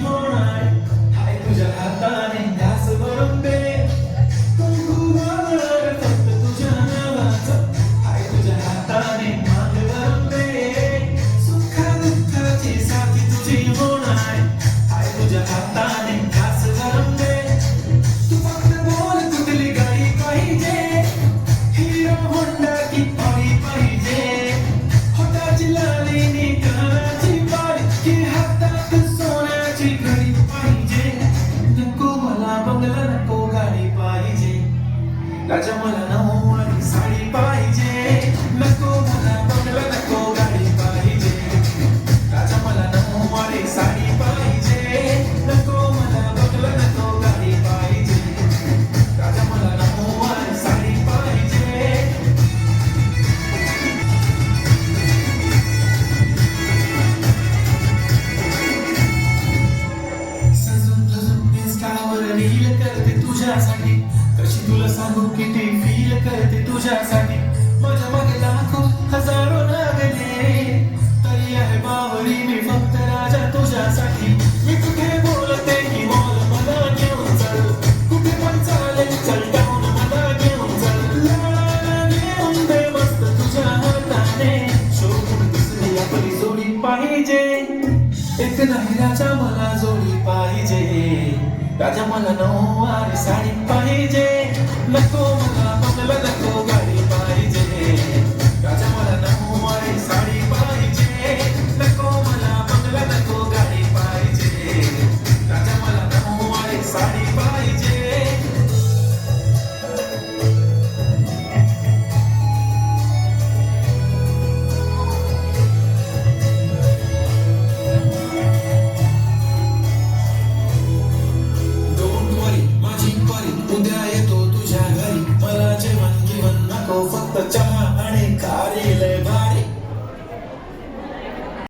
होणार हाय तुझ्या हाताने घास भरून दे कुंकू वाहणार फक्त तुझ्या नावाचं हाय तुझ्या हाताने मान भरून दे सुख दुःखाची साथी तुझी होणार हाय तुझ्या हाताने घास भरून दे तू फक्त बोल कुठली गाडी पाहिजे हिरो होंडा की ऑडी पाहिजे होटाची लाली नी कानाची बाळी की हातात सोन्याची घडी पाहिजे नको मला बंगला नको गाडी पाहिजे राजा मला नऊवारी साडी पाहिजे नको मला बंगला नको गाडी पाहिजे राजा मला नऊवारी साडी पाहिजे नको मला बंगला नको गाडी पाहिजे राजा मला नऊवारी साडी पाहिजे सजून धजून इंस्टावर रील करते तुझ्यासाठी कशी तुला सांगू किती फील करते तुझ्यासाठी माझ्या मागे लाखो हजारो लागले तरी आहे बावरी मी फक्त राजा तुझ्यासाठी मी कुठे बोलते की मॉल मला घेऊन चल कुठे पण चालेल चल डाऊन मला घेऊन चल लाळाला घेऊन दे मस्त तुझ्या हाताने शोभून दिसली आपली जोडी पाहिजे एक नाही राजा मला जोडी पाहिजे राजा मला नऊवारी साडी पाहिजे नको मला